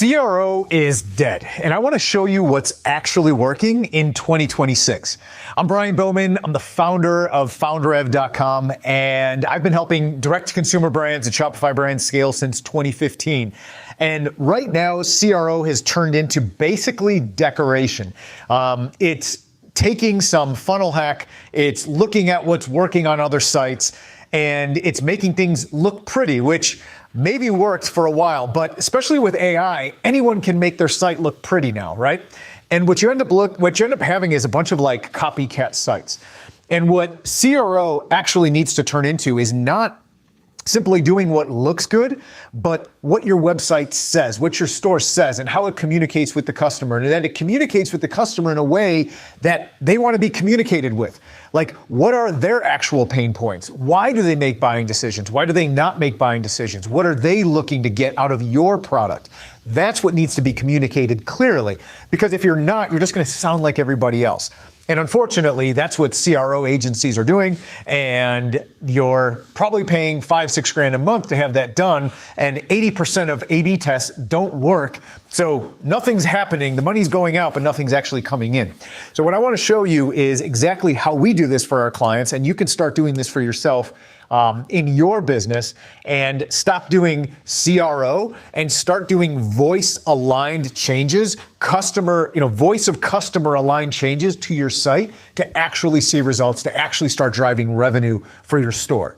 CRO is dead, and I want to show you what's actually working in 2026. I'm Bryan Bowman. I'm the founder of FoundRev.com, and I've been helping direct-to-consumer brands and Shopify brands scale since 2015. And right now, CRO has turned into basically decoration. It's taking some funnel hack, it's looking at what's working on other sites, and it's making things look pretty, which maybe worked for a while, but especially with AI, anyone can make their site look pretty now, right? And what you end up having is a bunch of like copycat sites. And what CRO actually needs to turn into is not simply doing what looks good, but what your website says, what your store says, and how it communicates with the customer. And then it communicates with the customer in a way that they want to be communicated with. Like, what are their actual pain points? Why do they make buying decisions? Why do they not make buying decisions? What are they looking to get out of your product? That's what needs to be communicated clearly. Because if you're not, you're just going to sound like everybody else. And unfortunately, that's what CRO agencies are doing, and you're probably paying $5-6 grand a month to have that done, and 80% of A/B tests don't work, so nothing's happening. The money's going out, but nothing's actually coming in. So what I want to show you is exactly how we do this for our clients, and you can start doing this for yourself in your business, and stop doing CRO and start doing voice-aligned changes, voice of customer aligned changes to your site to actually see results, to actually start driving revenue for your store.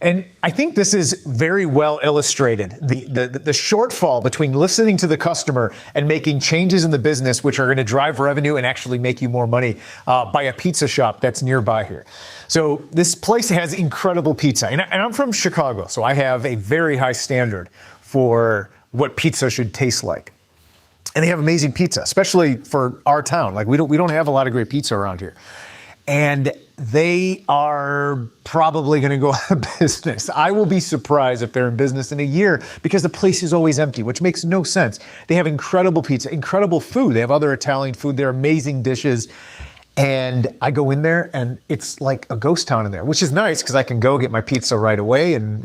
And I think this is very well illustrated. The shortfall between listening to the customer and making changes in the business, which are going to drive revenue and actually make you more money, by a pizza shop that's nearby here. So this place has incredible pizza. And I'm from Chicago, so I have a very high standard for what pizza should taste like. And they have amazing pizza, especially for our town. Like we don't have a lot of great pizza around here. And they are probably going to go out of business. I will be surprised if they're in business in a year because the place is always empty, which makes no sense. They have incredible pizza, incredible food. They have other Italian food. They're amazing dishes. And I go in there and it's like a ghost town in there, which is nice because I can go get my pizza right away and,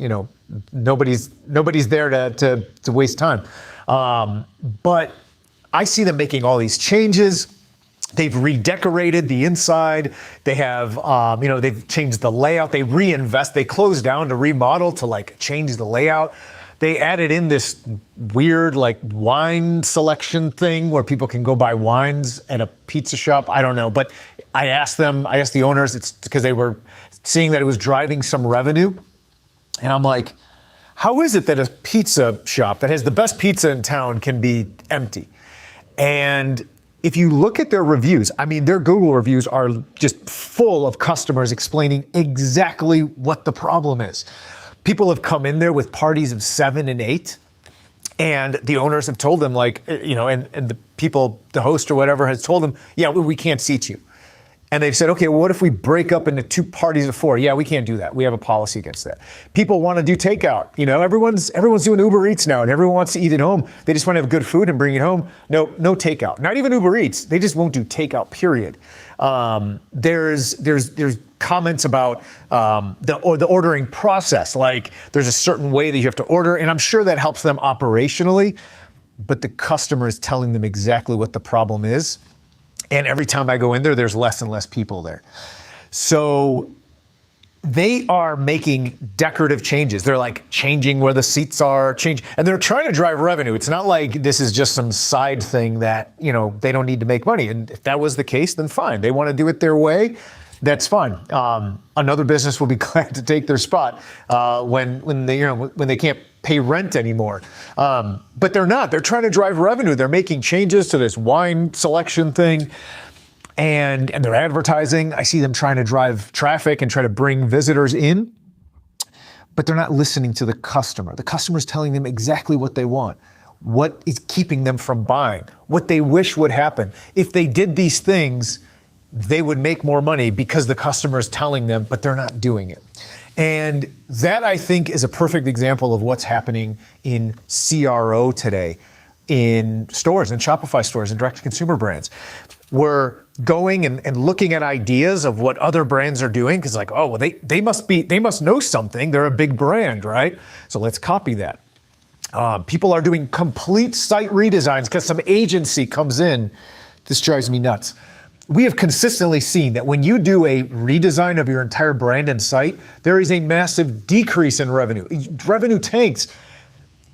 nobody's there to waste time. But I see them making all these changes. They've redecorated the inside. They have, they've changed the layout. They reinvest. They closed down to remodel to like change the layout. They added in this weird like wine selection thing where people can go buy wines at a pizza shop. I don't know, but I asked the owners, it's because they were seeing that it was driving some revenue. And I'm like, how is it that a pizza shop that has the best pizza in town can be empty? And if you look at their reviews, their Google reviews are just full of customers explaining exactly what the problem is. People have come in there with parties of 7 and 8, and the owners have told them and the host or whatever has told them, yeah, we can't seat you. And they've said, okay, well, what if we break up into 2 parties of 4? Yeah, we can't do that. We have a policy against that. People want to do takeout. Everyone's doing Uber Eats now, and everyone wants to eat at home. They just want to have good food and bring it home. No takeout. Not even Uber Eats. They just won't do takeout, period. There's comments about the ordering process. Like there's a certain way that you have to order, and I'm sure that helps them operationally, but the customer is telling them exactly what the problem is. And every time I go in there, there's less and less people there. So they are making decorative changes. They're like changing where the seats are, and they're trying to drive revenue. It's not like this is just some side thing that, they don't need to make money. And if that was the case, then fine. They want to do it their way. That's fine. Another business will be glad to take their spot when they can't pay rent anymore. But they're not. They're trying to drive revenue. They're making changes to this wine selection thing, and they're advertising. I see them trying to drive traffic and try to bring visitors in, but they're not listening to the customer. The customer's telling them exactly what they want, what is keeping them from buying, what they wish would happen. If they did these things, they would make more money because the customer is telling them, but they're not doing it. And that, I think, is a perfect example of what's happening in CRO today in stores, in Shopify stores, and direct-to-consumer brands. We're going and looking at ideas of what other brands are doing because they must know something. They're a big brand, right? So let's copy that. People are doing complete site redesigns because some agency comes in. This drives me nuts. We have consistently seen that when you do a redesign of your entire brand and site, there is a massive decrease in revenue. Revenue tanks.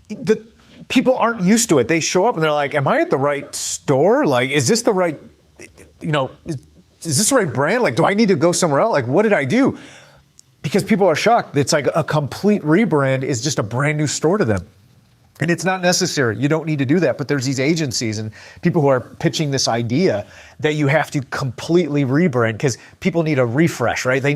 The people aren't used to it. They show up and they're like, am I at the right store? Like, is this the right, is this the right brand? Like, do I need to go somewhere else? Like, what did I do? Because people are shocked. It's like a complete rebrand is just a brand new store to them. And it's not necessary. You don't need to do that. But there's these agencies and people who are pitching this idea that you have to completely rebrand because people need a refresh, right? We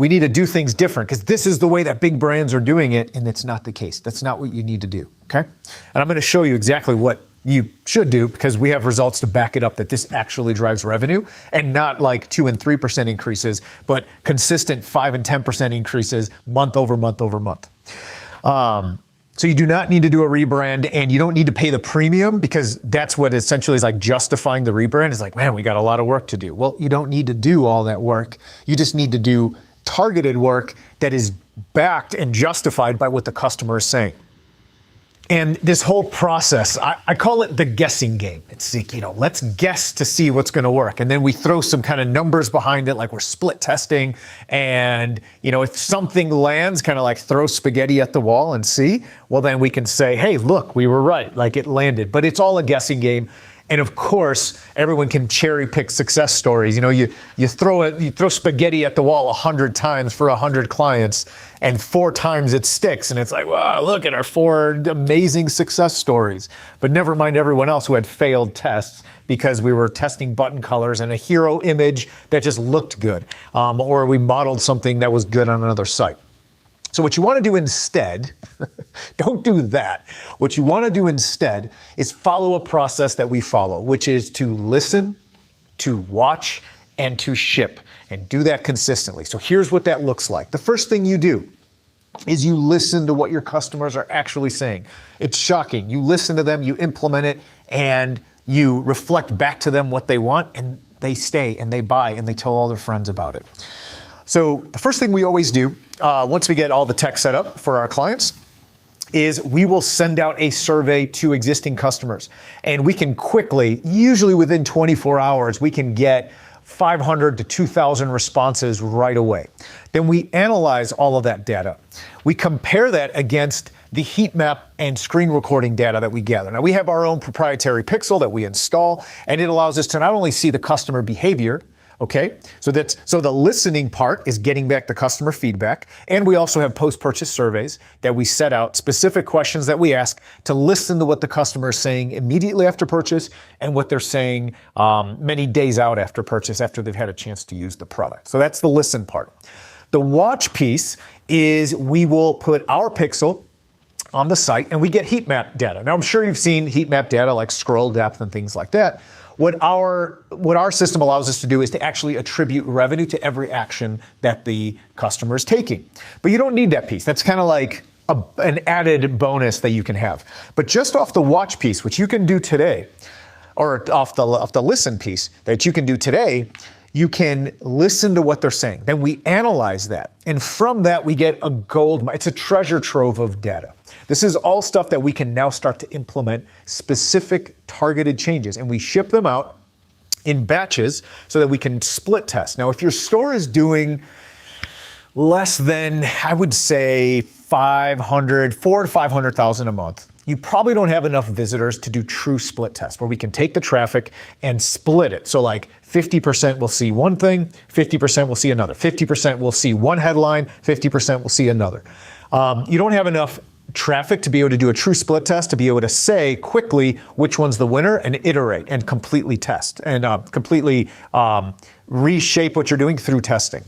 need to do things different because this is the way that big brands are doing it. And it's not the case. That's not what you need to do. Okay. And I'm going to show you exactly what you should do because we have results to back it up that this actually drives revenue and not like 2 and 3% increases, but consistent 5 and 10% increases month over month over month. So you do not need to do a rebrand and you don't need to pay the premium because that's what essentially is like justifying the rebrand. It's like, man, we got a lot of work to do. Well, you don't need to do all that work. You just need to do targeted work that is backed and justified by what the customer is saying. And this whole process, I call it the guessing game. It's like, let's guess to see what's going to work. And then we throw some kind of numbers behind it, like we're split testing. And, if something lands, kind of like throw spaghetti at the wall and see, well, then we can say, hey, look, we were right. Like it landed. But it's all a guessing game. And of course, everyone can cherry pick success stories. You throw spaghetti at the wall 100 times for 100 clients, and 4 times it sticks. And it's like, wow, look at our 4 amazing success stories. But never mind everyone else who had failed tests because we were testing button colors and a hero image that just looked good, or we modeled something that was good on another site. So what you want to do instead, don't do that. What you want to do instead is follow a process that we follow, which is to listen, to watch, and to ship, and do that consistently. So here's what that looks like. The first thing you do is you listen to what your customers are actually saying. It's shocking. You listen to them, you implement it, and you reflect back to them what they want, and they stay, and they buy, and they tell all their friends about it. So the first thing we always do, once we get all the tech set up for our clients, is we will send out a survey to existing customers. And we can quickly, usually within 24 hours, we can get 500 to 2,000 responses right away. Then we analyze all of that data. We compare that against the heat map and screen recording data that we gather. Now we have our own proprietary pixel that we install, and it allows us to not only see the customer behavior, okay, so the listening part is getting back the customer feedback, and we also have post-purchase surveys that we set out, specific questions that we ask to listen to what the customer is saying immediately after purchase and what they're saying many days out after purchase, after they've had a chance to use the product. So that's the listen part. The watch piece is we will put our pixel on the site and we get heat map data. Now I'm sure you've seen heat map data like scroll depth and things like that. What our system allows us to do is to actually attribute revenue to every action that the customer is taking. But you don't need that piece. That's kind of like an added bonus that you can have. But just off the watch piece, which you can do today, or off the listen piece that you can do today, you can listen to what they're saying. Then we analyze that. And from that, we get a gold mine. It's a treasure trove of data. This is all stuff that we can now start to implement specific targeted changes. And we ship them out in batches so that we can split test. Now, if your store is doing less than, I would say, 400 to 500,000 a month, you probably don't have enough visitors to do true split tests where we can take the traffic and split it. So like 50% will see one thing, 50% will see another, 50% will see one headline, 50% will see another. You don't have enough traffic to be able to do a true split test, to be able to say quickly which one's the winner and iterate and completely test and completely reshape what you're doing through testing.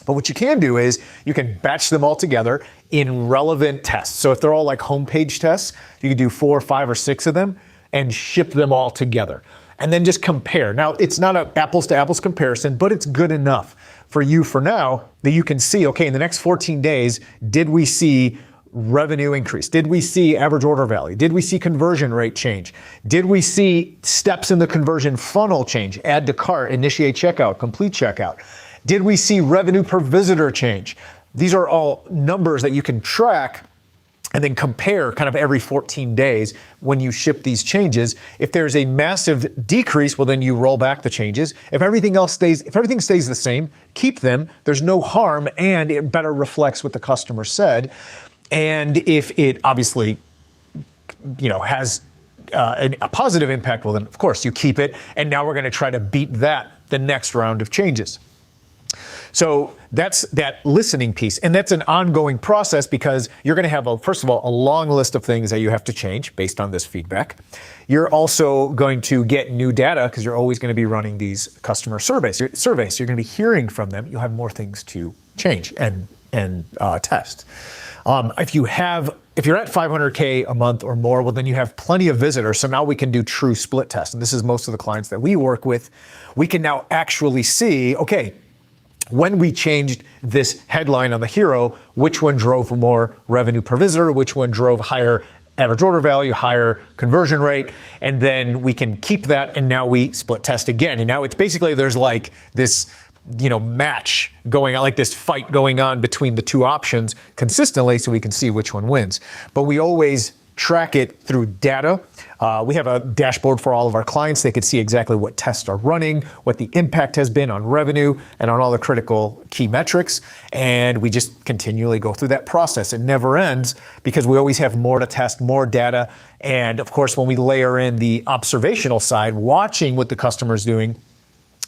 But what you can do is you can batch them all together in relevant tests. So if they're all like homepage tests, you can do 4, 5, or 6 of them and ship them all together. And then just compare. Now, it's not an apples to apples comparison, but it's good enough for you for now that you can see, okay, in the next 14 days, did we see revenue increase? Did we see average order value? Did we see conversion rate change? Did we see steps in the conversion funnel change? Add to cart, initiate checkout, complete checkout. Did we see revenue per visitor change? These are all numbers that you can track and then compare kind of every 14 days when you ship these changes. If there's a massive decrease, well, then you roll back the changes. If everything stays the same, keep them. There's no harm, and it better reflects what the customer said. And if it obviously, has a positive impact, well, then of course you keep it. And now we're going to try to beat that the next round of changes. So that's that listening piece. And that's an ongoing process because you're going to have, first of all, a long list of things that you have to change based on this feedback. You're also going to get new data because you're always going to be running these customer surveys. So you're going to be hearing from them. You'll have more things to change and test. If you're at 500K a month or more, well, then you have plenty of visitors. So now we can do true split tests. And this is most of the clients that we work with. We can now actually see, okay, when we changed this headline on the hero, which one drove more revenue per visitor, which one drove higher average order value, higher conversion rate, and then we can keep that, and now we split test again. And now it's basically, there's like this, match going on, like this fight going on between the two options consistently so we can see which one wins. But we always track it through data. We have a dashboard for all of our clients. They can see exactly what tests are running, what the impact has been on revenue and on all the critical key metrics. And we just continually go through that process. It never ends because we always have more to test, more data. And of course, when we layer in the observational side, watching what the customer is doing,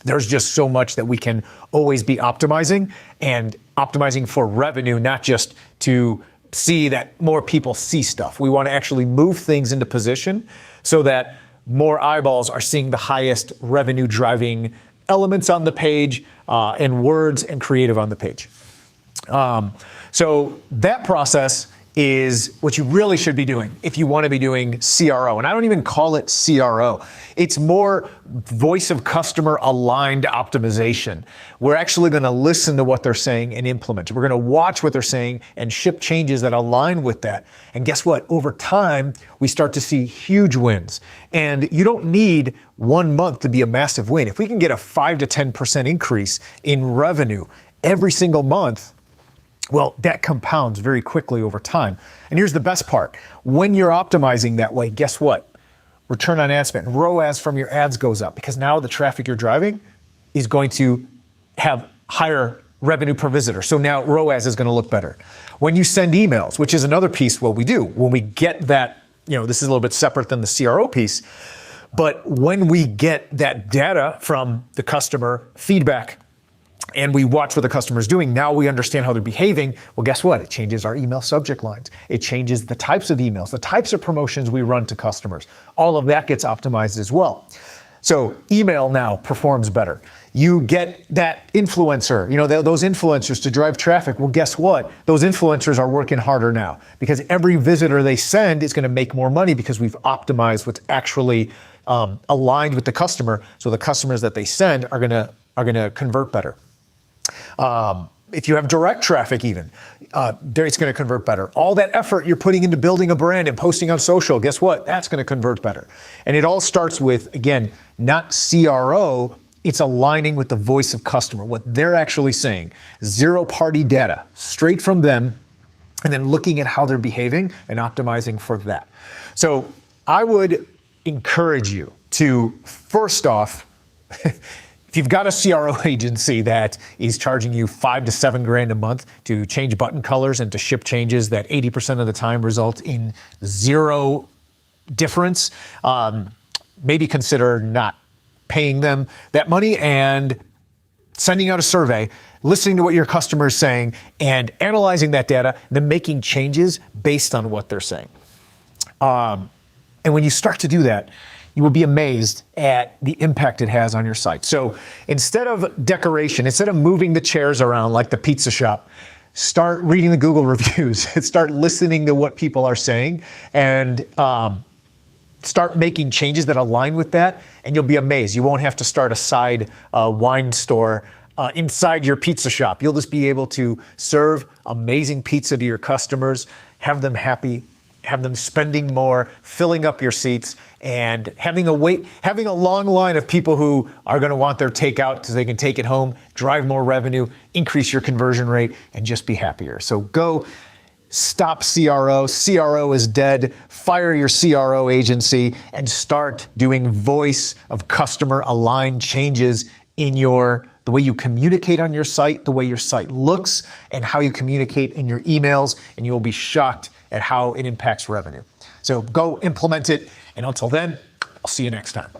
there's just so much that we can always be optimizing, and optimizing for revenue, not just to see that more people see stuff. We want to actually move things into position so that more eyeballs are seeing the highest revenue driving elements on the page, and words and creative on the page. So that process is what you really should be doing if you want to be doing CRO. And I don't even call it CRO. It's more voice of customer aligned optimization. We're actually going to listen to what they're saying and implement it. We're going to watch what they're saying and ship changes that align with that. And guess what? Over time, we start to see huge wins. And you don't need 1 month to be a massive win. If we can get a 5 to 10% increase in revenue every single month, well, that compounds very quickly over time. And here's the best part. When you're optimizing that way, guess what? Return on ad spend, ROAS from your ads goes up because now the traffic you're driving is going to have higher revenue per visitor. So now ROAS is going to look better. When you send emails, which is another piece what we do, when we get that, this is a little bit separate than the CRO piece, but when we get that data from the customer feedback, and we watch what the customer's doing, now we understand how they're behaving. Well, guess what? It changes our email subject lines. It changes the types of emails, the types of promotions we run to customers. All of that gets optimized as well. So email now performs better. You get that influencer, those influencers to drive traffic. Well, guess what? Those influencers are working harder now because every visitor they send is going to make more money because we've optimized what's actually aligned with the customer. So the customers that they send are going to convert better. If you have direct traffic even, it's going to convert better. All that effort you're putting into building a brand and posting on social, guess what? That's going to convert better. And it all starts with, again, not CRO, it's aligning with the voice of customer, what they're actually saying. Zero-party data, straight from them, and then looking at how they're behaving and optimizing for that. So I would encourage you to, first off, if you've got a CRO agency that is charging you $5 to $7 grand a month to change button colors and to ship changes that 80% of the time result in zero difference, maybe consider not paying them that money and sending out a survey, listening to what your customer is saying, and analyzing that data, then making changes based on what they're saying. And when you start to do that, you will be amazed at the impact it has on your site. So instead of decoration, instead of moving the chairs around like the pizza shop, start reading the Google reviews, start listening to what people are saying, and start making changes that align with that, and you'll be amazed. You won't have to start a side wine store inside your pizza shop. You'll just be able to serve amazing pizza to your customers, have them happy, have them spending more, filling up your seats, and having a long line of people who are going to want their takeout so they can take it home, drive more revenue, increase your conversion rate, and just be happier. So go Stop CRO. CRO is dead. Fire your CRO agency and start doing voice of customer aligned changes in the way you communicate on your site, the way your site looks, and how you communicate in your emails, and you will be shocked at how it impacts revenue. So go implement it, and until then, I'll see you next time.